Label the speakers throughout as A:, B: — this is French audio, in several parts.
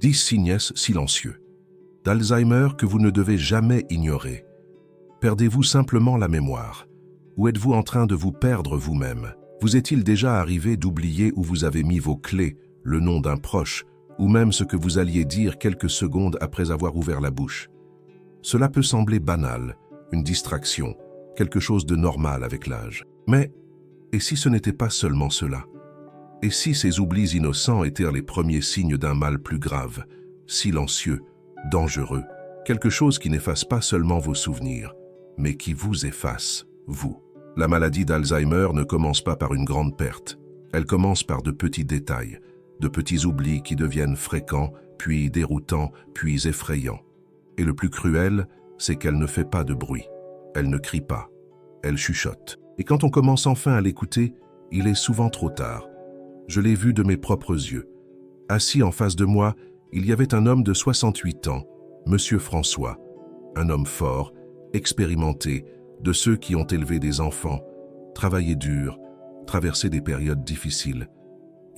A: 10 signes silencieux d'Alzheimer que vous ne devez jamais ignorer. Perdez-vous simplement la mémoire? Ou êtes-vous en train de vous perdre vous-même? Vous est-il déjà arrivé d'oublier où vous avez mis vos clés, le nom d'un proche, ou même ce que vous alliez dire quelques secondes après avoir ouvert la bouche? Cela peut sembler banal, une distraction, quelque chose de normal avec l'âge. Mais, et si ce n'était pas seulement cela? Et si ces oublis innocents étaient les premiers signes d'un mal plus grave, silencieux, dangereux, quelque chose qui n'efface pas seulement vos souvenirs, mais qui vous efface, vous? La maladie d'Alzheimer ne commence pas par une grande perte. Elle commence par de petits détails, de petits oublis qui deviennent fréquents, puis déroutants, puis effrayants. Et le plus cruel, c'est qu'elle ne fait pas de bruit. Elle ne crie pas. Elle chuchote. Et quand on commence enfin à l'écouter, il est souvent trop tard. Je l'ai vu de mes propres yeux. Assis en face de moi, il y avait un homme de 68 ans, Monsieur François, un homme fort, expérimenté, de ceux qui ont élevé des enfants, travaillé dur, traversé des périodes difficiles.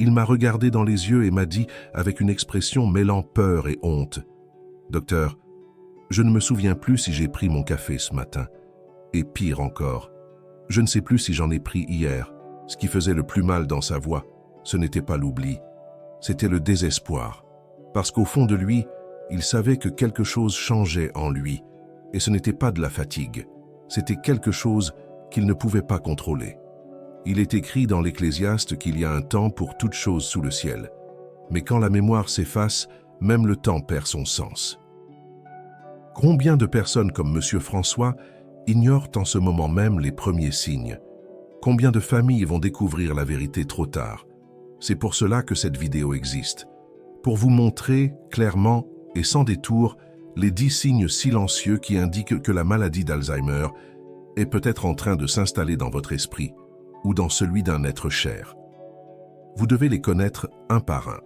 A: Il m'a regardé dans les yeux et m'a dit, avec une expression mêlant peur et honte, « Docteur, je ne me souviens plus si j'ai pris mon café ce matin. Et pire encore, je ne sais plus si j'en ai pris hier. » Ce qui faisait le plus mal dans sa voix, ce n'était pas l'oubli, c'était le désespoir. Parce qu'au fond de lui, il savait que quelque chose changeait en lui, et ce n'était pas de la fatigue, c'était quelque chose qu'il ne pouvait pas contrôler. Il est écrit dans l'Ecclésiaste qu'il y a un temps pour toute chose sous le ciel. Mais quand la mémoire s'efface, même le temps perd son sens. Combien de personnes comme Monsieur François ignorent en ce moment même les premiers signes? Combien de familles vont découvrir la vérité trop tard? C'est pour cela que cette vidéo existe. Pour vous montrer clairement et sans détour les 10 signes silencieux qui indiquent que la maladie d'Alzheimer est peut-être en train de s'installer dans votre esprit ou dans celui d'un être cher. Vous devez les connaître un par un.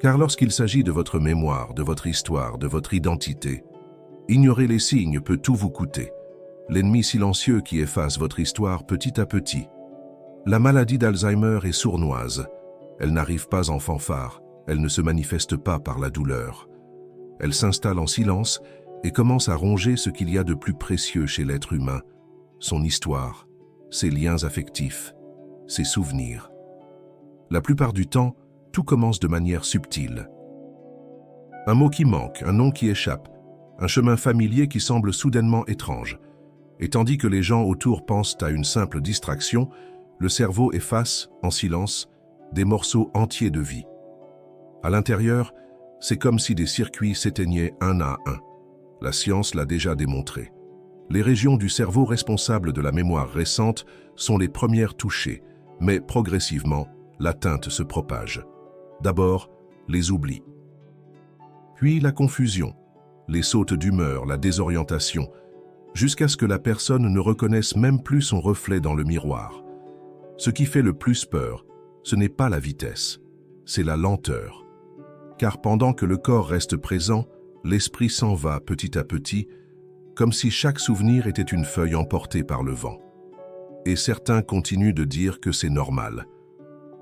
A: Car lorsqu'il s'agit de votre mémoire, de votre histoire, de votre identité, ignorer les signes peut tout vous coûter. L'ennemi silencieux qui efface votre histoire petit à petit. La maladie d'Alzheimer est sournoise. Elle n'arrive pas en fanfare, elle ne se manifeste pas par la douleur. Elle s'installe en silence et commence à ronger ce qu'il y a de plus précieux chez l'être humain, son histoire, ses liens affectifs, ses souvenirs. La plupart du temps, tout commence de manière subtile. Un mot qui manque, un nom qui échappe, un chemin familier qui semble soudainement étrange. Et tandis que les gens autour pensent à une simple distraction, le cerveau efface, en silence, des morceaux entiers de vie. À l'intérieur, c'est comme si des circuits s'éteignaient un à un. La science l'a déjà démontré. Les régions du cerveau responsables de la mémoire récente sont les premières touchées, mais progressivement, l'atteinte se propage. D'abord, les oublis. Puis la confusion, les sautes d'humeur, la désorientation, jusqu'à ce que la personne ne reconnaisse même plus son reflet dans le miroir. Ce qui fait le plus peur, ce n'est pas la vitesse, c'est la lenteur. Car pendant que le corps reste présent, l'esprit s'en va petit à petit, comme si chaque souvenir était une feuille emportée par le vent. Et certains continuent de dire que c'est normal,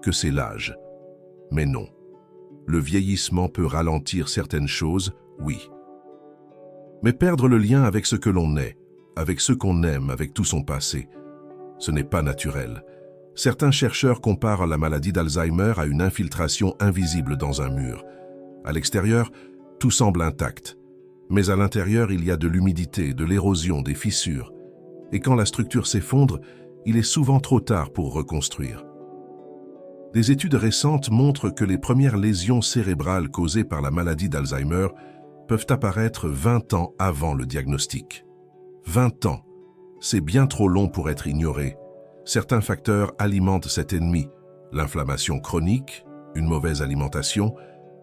A: que c'est l'âge. Mais non. Le vieillissement peut ralentir certaines choses, oui. Mais perdre le lien avec ce que l'on est, avec ce qu'on aime, avec tout son passé, ce n'est pas naturel. Certains chercheurs comparent la maladie d'Alzheimer à une infiltration invisible dans un mur. À l'extérieur, tout semble intact. Mais à l'intérieur, il y a de l'humidité, de l'érosion, des fissures. Et quand la structure s'effondre, il est souvent trop tard pour reconstruire. Des études récentes montrent que les premières lésions cérébrales causées par la maladie d'Alzheimer peuvent apparaître 20 ans avant le diagnostic. 20 ans, c'est bien trop long pour être ignoré. Certains facteurs alimentent cet ennemi, l'inflammation chronique, une mauvaise alimentation,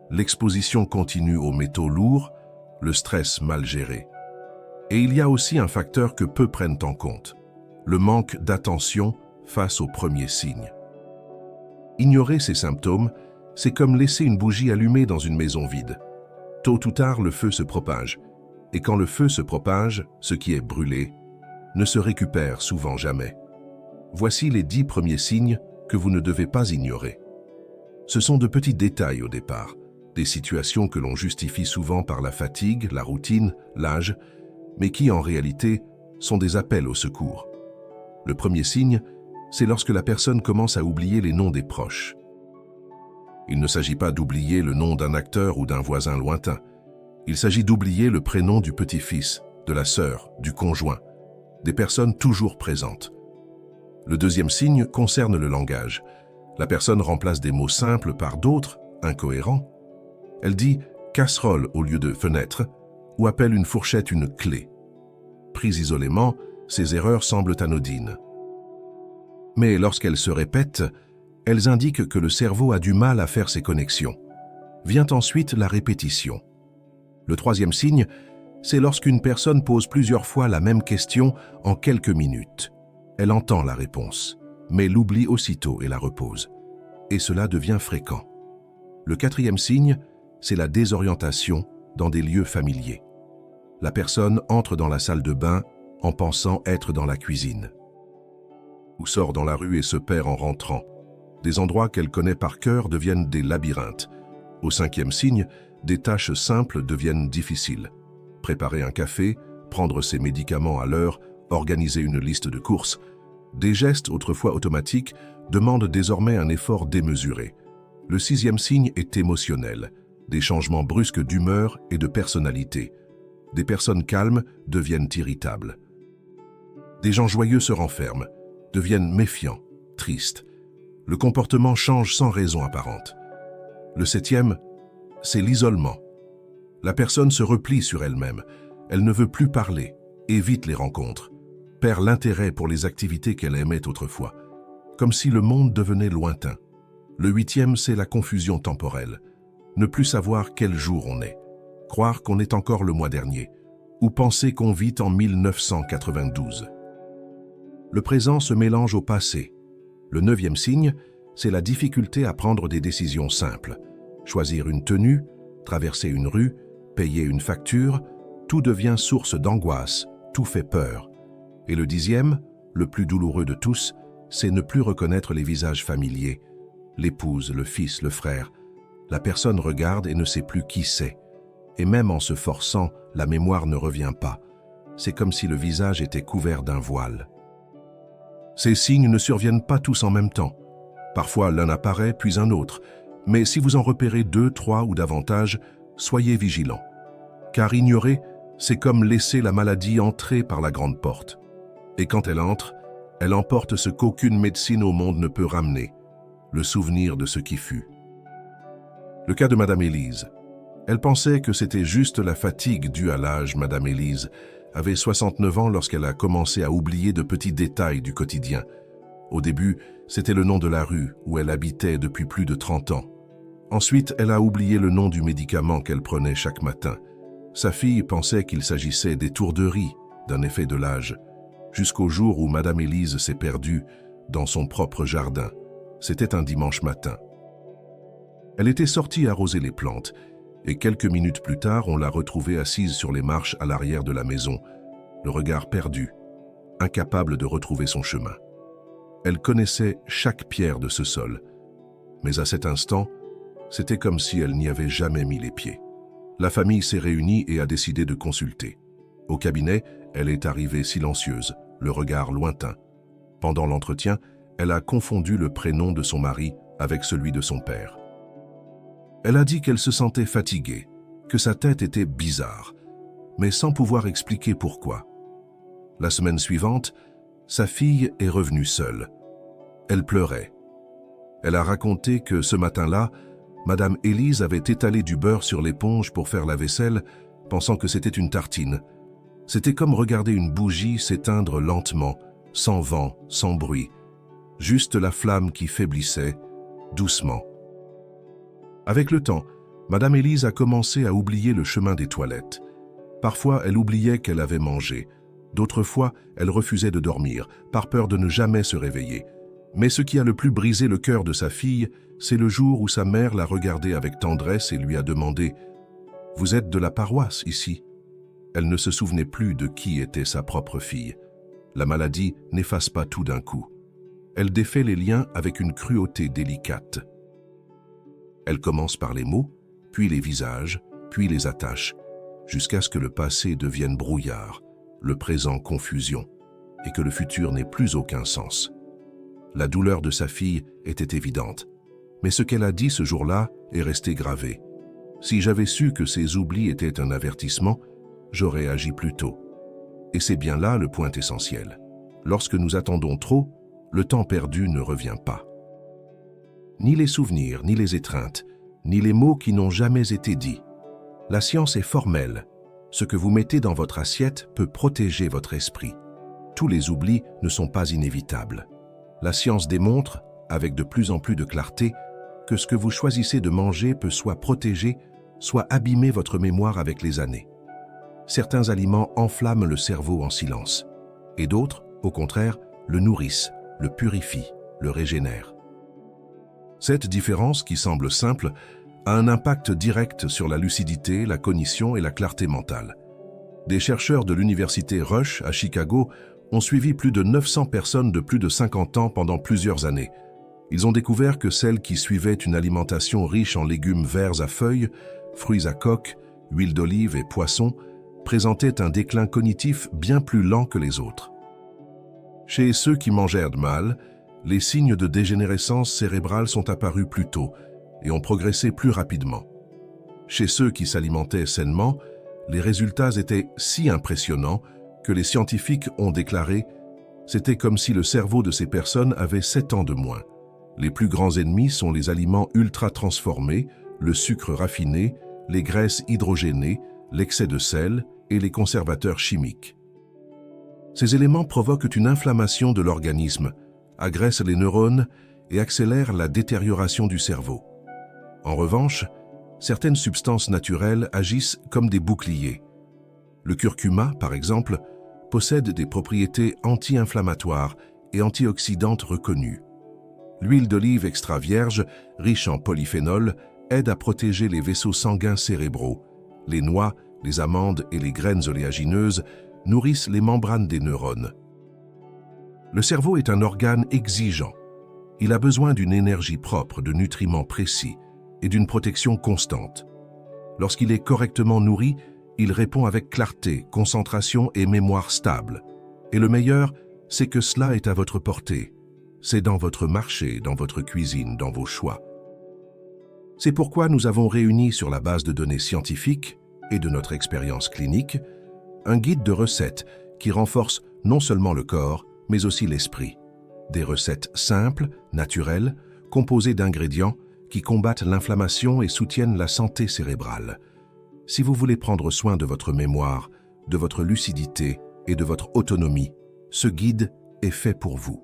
A: l'exposition continue aux métaux lourds, le stress mal géré. Et il y a aussi un facteur que peu prennent en compte, le manque d'attention face aux premiers signes. Ignorer ces symptômes, c'est comme laisser une bougie allumée dans une maison vide. Tôt ou tard, le feu se propage. Et quand le feu se propage, ce qui est brûlé ne se récupère souvent jamais. Voici les 10 premiers signes que vous ne devez pas ignorer. Ce sont de petits détails au départ, Des situations que l'on justifie souvent par la fatigue, la routine, l'âge, mais qui en réalité sont des appels au secours. Le premier signe, c'est lorsque la personne commence à oublier les noms des proches. Il ne s'agit pas d'oublier le nom d'un acteur ou d'un voisin lointain. Il s'agit d'oublier le prénom du petit-fils, de la sœur, du conjoint, des personnes toujours présentes. Le deuxième signe concerne le langage. La personne remplace des mots simples par d'autres, incohérents. Elle dit « casserole » au lieu de « fenêtre » ou appelle une fourchette une « clé ». Prises isolément, ces erreurs semblent anodines. Mais lorsqu'elles se répètent, elles indiquent que le cerveau a du mal à faire ces connexions. Vient ensuite la répétition. Le troisième signe, c'est lorsqu'une personne pose plusieurs fois la même question en quelques minutes. Elle entend la réponse, mais l'oublie aussitôt et la repose. Et cela devient fréquent. Le quatrième signe, c'est la désorientation dans des lieux familiers. La personne entre dans la salle de bain en pensant être dans la cuisine. Ou sort dans la rue et se perd en rentrant. Des endroits qu'elle connaît par cœur deviennent des labyrinthes. Au cinquième signe, des tâches simples deviennent difficiles. Préparer un café, prendre ses médicaments à l'heure, organiser une liste de courses. Des gestes autrefois automatiques demandent désormais un effort démesuré. Le sixième signe est émotionnel. Des changements brusques d'humeur et de personnalité. Des personnes calmes deviennent irritables. Des gens joyeux se renferment, deviennent méfiants, tristes. Le comportement change sans raison apparente. Le septième, c'est l'isolement. La personne se replie sur elle-même. Elle ne veut plus parler, évite les rencontres, perd l'intérêt pour les activités qu'elle aimait autrefois, comme si le monde devenait lointain. Le huitième, c'est la confusion temporelle. Ne plus savoir quel jour on est, croire qu'on est encore le mois dernier, ou penser qu'on vit en 1992. Le présent se mélange au passé. Le neuvième signe, c'est la difficulté à prendre des décisions simples. Choisir une tenue, traverser une rue, payer une facture, tout devient source d'angoisse, tout fait peur. Et le dixième, le plus douloureux de tous, c'est ne plus reconnaître les visages familiers. L'épouse, le fils, le frère. La personne regarde et ne sait plus qui c'est. Et même en se forçant, la mémoire ne revient pas. C'est comme si le visage était couvert d'un voile. Ces signes ne surviennent pas tous en même temps. Parfois l'un apparaît, puis un autre. Mais si vous en repérez 2, 3 ou davantage, soyez vigilants. Car ignorer, c'est comme laisser la maladie entrer par la grande porte. Et quand elle entre, elle emporte ce qu'aucune médecine au monde ne peut ramener, le souvenir de ce qui fut. Le cas de Madame Élise. Elle pensait que c'était juste la fatigue due à l'âge. Madame Élise avait 69 ans lorsqu'elle a commencé à oublier de petits détails du quotidien. Au début, c'était le nom de la rue où elle habitait depuis plus de 30 ans. Ensuite, elle a oublié le nom du médicament qu'elle prenait chaque matin. Sa fille pensait qu'il s'agissait d'étourderie, d'un effet de l'âge, jusqu'au jour où Madame Élise s'est perdue dans son propre jardin. C'était un dimanche matin. Elle était sortie arroser les plantes, et quelques minutes plus tard, on l'a retrouvée assise sur les marches à l'arrière de la maison, le regard perdu, incapable de retrouver son chemin. Elle connaissait chaque pierre de ce sol, mais à cet instant, c'était comme si elle n'y avait jamais mis les pieds. La famille s'est réunie et a décidé de consulter. Au cabinet, elle est arrivée silencieuse, le regard lointain. Pendant l'entretien, elle a confondu le prénom de son mari avec celui de son père. Elle a dit qu'elle se sentait fatiguée, que sa tête était bizarre, mais sans pouvoir expliquer pourquoi. La semaine suivante, sa fille est revenue seule. Elle pleurait. Elle a raconté que ce matin-là, Madame Élise avait étalé du beurre sur l'éponge pour faire la vaisselle, pensant que c'était une tartine. C'était comme regarder une bougie s'éteindre lentement, sans vent, sans bruit. Juste la flamme qui faiblissait, doucement. Avec le temps, Madame Élise a commencé à oublier le chemin des toilettes. Parfois, elle oubliait qu'elle avait mangé. D'autres fois, elle refusait de dormir, par peur de ne jamais se réveiller. Mais ce qui a le plus brisé le cœur de sa fille, c'est le jour où sa mère l'a regardée avec tendresse et lui a demandé « Vous êtes de la paroisse ici ?» Elle ne se souvenait plus de qui était sa propre fille. La maladie n'efface pas tout d'un coup. Elle défait les liens avec une cruauté délicate. Elle commence par les mots, puis les visages, puis les attaches, jusqu'à ce que le passé devienne brouillard, le présent confusion, et que le futur n'ait plus aucun sens. La douleur de sa fille était évidente, mais ce qu'elle a dit ce jour-là est resté gravé. Si j'avais su que ces oublis étaient un avertissement, j'aurais agi plus tôt. Et c'est bien là le point essentiel. Lorsque nous attendons trop, le temps perdu ne revient pas. Ni les souvenirs, ni les étreintes, ni les mots qui n'ont jamais été dits. La science est formelle. Ce que vous mettez dans votre assiette peut protéger votre esprit. Tous les oublis ne sont pas inévitables. La science démontre, avec de plus en plus de clarté, que ce que vous choisissez de manger peut soit protéger, soit abîmer votre mémoire avec les années. Certains aliments enflamment le cerveau en silence, et d'autres, au contraire, le nourrissent, le purifient, le régénèrent. Cette différence, qui semble simple, a un impact direct sur la lucidité, la cognition et la clarté mentale. Des chercheurs de l'université Rush à Chicago ont suivi plus de 900 personnes de plus de 50 ans pendant plusieurs années. Ils ont découvert que celles qui suivaient une alimentation riche en légumes verts à feuilles, fruits à coque, huile d'olive et poissons présentaient un déclin cognitif bien plus lent que les autres. Chez ceux qui mangèrent mal, les signes de dégénérescence cérébrale sont apparus plus tôt et ont progressé plus rapidement. Chez ceux qui s'alimentaient sainement, les résultats étaient si impressionnants que les scientifiques ont déclaré « c'était comme si le cerveau de ces personnes avait 7 ans de moins ». Les plus grands ennemis sont les aliments ultra-transformés, le sucre raffiné, les graisses hydrogénées, l'excès de sel et les conservateurs chimiques. Ces éléments provoquent une inflammation de l'organisme, agressent les neurones et accélèrent la détérioration du cerveau. En revanche, certaines substances naturelles agissent comme des boucliers. Le curcuma, par exemple, possède des propriétés anti-inflammatoires et antioxydantes reconnues. L'huile d'olive extra vierge, riche en polyphénol, aide à protéger les vaisseaux sanguins cérébraux. Les noix, les amandes et les graines oléagineuses nourrissent les membranes des neurones. Le cerveau est un organe exigeant. Il a besoin d'une énergie propre, de nutriments précis et d'une protection constante. Lorsqu'il est correctement nourri, il répond avec clarté, concentration et mémoire stable. Et le meilleur, c'est que cela est à votre portée. C'est dans votre marché, dans votre cuisine, dans vos choix. C'est pourquoi nous avons réuni sur la base de données scientifiques et de notre expérience clinique, un guide de recettes qui renforce non seulement le corps, mais aussi l'esprit. Des recettes simples, naturelles, composées d'ingrédients qui combattent l'inflammation et soutiennent la santé cérébrale. Si vous voulez prendre soin de votre mémoire, de votre lucidité et de votre autonomie, ce guide est fait pour vous.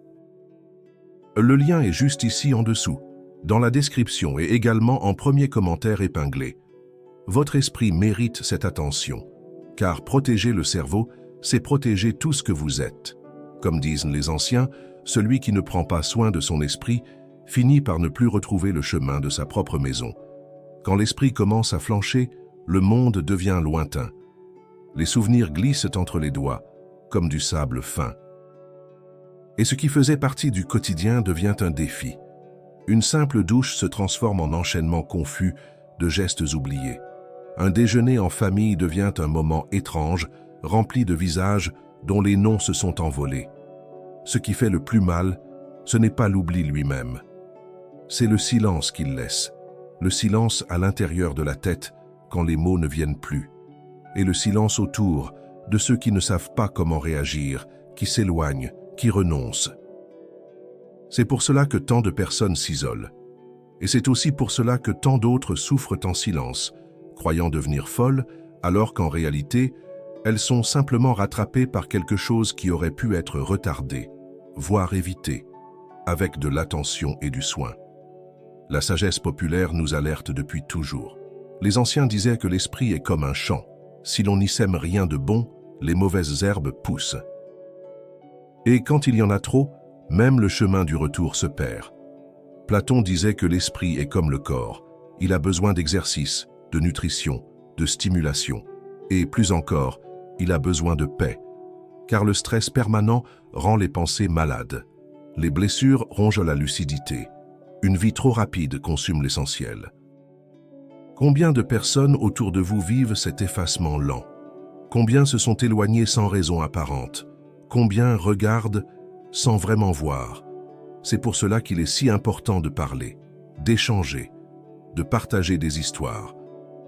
A: Le lien est juste ici en dessous, dans la description et également en premier commentaire épinglé. Votre esprit mérite cette attention, car protéger le cerveau, c'est protéger tout ce que vous êtes. Comme disent les anciens, celui qui ne prend pas soin de son esprit finit par ne plus retrouver le chemin de sa propre maison. Quand l'esprit commence à flancher, le monde devient lointain. Les souvenirs glissent entre les doigts, comme du sable fin. Et ce qui faisait partie du quotidien devient un défi. Une simple douche se transforme en enchaînement confus de gestes oubliés. Un déjeuner en famille devient un moment étrange, rempli de visages dont les noms se sont envolés. Ce qui fait le plus mal, ce n'est pas l'oubli lui-même. C'est le silence qu'il laisse, le silence à l'intérieur de la tête quand les mots ne viennent plus, et le silence autour de ceux qui ne savent pas comment réagir, qui s'éloignent, qui renoncent. C'est pour cela que tant de personnes s'isolent. Et c'est aussi pour cela que tant d'autres souffrent en silence, croyant devenir folles, alors qu'en réalité, elles sont simplement rattrapées par quelque chose qui aurait pu être retardé, voire évité, avec de l'attention et du soin. La sagesse populaire nous alerte depuis toujours. Les anciens disaient que l'esprit est comme un champ. Si l'on n'y sème rien de bon, les mauvaises herbes poussent. Et quand il y en a trop, même le chemin du retour se perd. Platon disait que l'esprit est comme le corps. Il a besoin d'exercice, de nutrition, de stimulation. Et plus encore, il a besoin de paix. Car le stress permanent rend les pensées malades. Les blessures rongent la lucidité. Une vie trop rapide consume l'essentiel. Combien de personnes autour de vous vivent cet effacement lent? Combien se sont éloignés sans raison apparente? Combien regardent sans vraiment voir? C'est pour cela qu'il est si important de parler, d'échanger, de partager des histoires.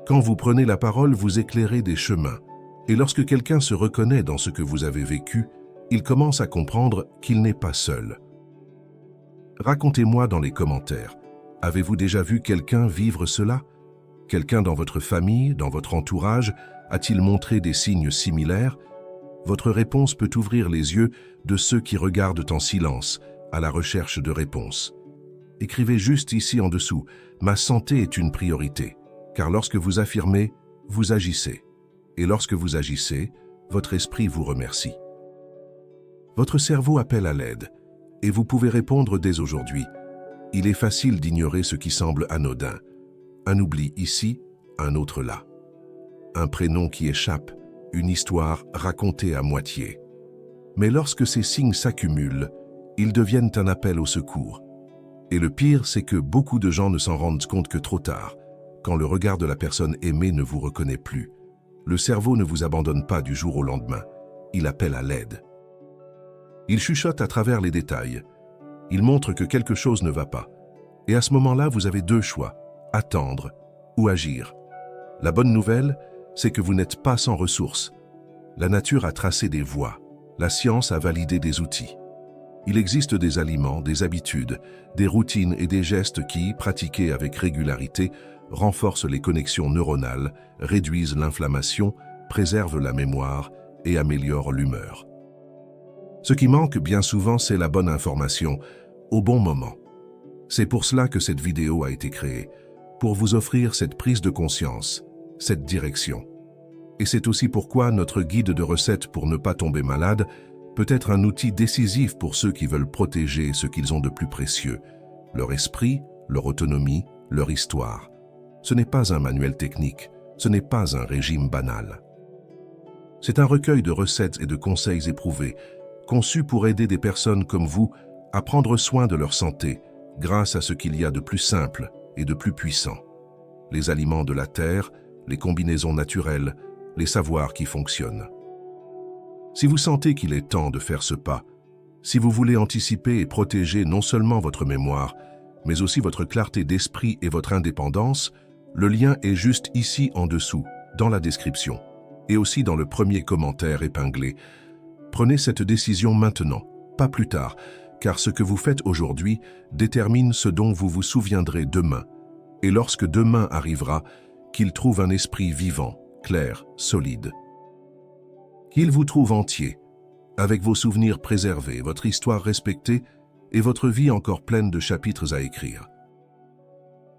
A: Quand vous prenez la parole, vous éclairez des chemins. Et lorsque quelqu'un se reconnaît dans ce que vous avez vécu, il commence à comprendre qu'il n'est pas seul. Racontez-moi dans les commentaires, avez-vous déjà vu quelqu'un vivre cela? Quelqu'un dans votre famille, dans votre entourage, a-t-il montré des signes similaires? Votre réponse peut ouvrir les yeux de ceux qui regardent en silence, à la recherche de réponses. Écrivez juste ici en dessous, « Ma santé est une priorité », car lorsque vous affirmez, vous agissez. Et lorsque vous agissez, votre esprit vous remercie. Votre cerveau appelle à l'aide, et vous pouvez répondre dès aujourd'hui. Il est facile d'ignorer ce qui semble anodin. Un oubli ici, un autre là. Un prénom qui échappe, une histoire racontée à moitié. Mais lorsque ces signes s'accumulent, ils deviennent un appel au secours. Et le pire, c'est que beaucoup de gens ne s'en rendent compte que trop tard, quand le regard de la personne aimée ne vous reconnaît plus. Le cerveau ne vous abandonne pas du jour au lendemain, il appelle à l'aide. Il chuchote à travers les détails. Il montre que quelque chose ne va pas. Et à ce moment-là, vous avez deux choix, attendre ou agir. La bonne nouvelle, c'est que vous n'êtes pas sans ressources. La nature a tracé des voies, la science a validé des outils. Il existe des aliments, des habitudes, des routines et des gestes qui, pratiqués avec régularité, renforcent les connexions neuronales, réduisent l'inflammation, préservent la mémoire et améliorent l'humeur. Ce qui manque bien souvent, c'est la bonne information, au bon moment. C'est pour cela que cette vidéo a été créée, pour vous offrir cette prise de conscience, cette direction. Et c'est aussi pourquoi notre guide de recettes pour ne pas tomber malade peut être un outil décisif pour ceux qui veulent protéger ce qu'ils ont de plus précieux, leur esprit, leur autonomie, leur histoire. Ce n'est pas un manuel technique, ce n'est pas un régime banal. C'est un recueil de recettes et de conseils éprouvés, conçus pour aider des personnes comme vous à prendre soin de leur santé grâce à ce qu'il y a de plus simple et de plus puissant. Les aliments de la terre, les combinaisons naturelles, les savoirs qui fonctionnent. Si vous sentez qu'il est temps de faire ce pas, si vous voulez anticiper et protéger non seulement votre mémoire, mais aussi votre clarté d'esprit et votre indépendance, le lien est juste ici en dessous, dans la description, et aussi dans le premier commentaire épinglé. Prenez cette décision maintenant, pas plus tard, car ce que vous faites aujourd'hui détermine ce dont vous vous souviendrez demain. Et lorsque demain arrivera, qu'il trouve un esprit vivant, clair, solide. Qu'il vous trouve entier, avec vos souvenirs préservés, votre histoire respectée et votre vie encore pleine de chapitres à écrire.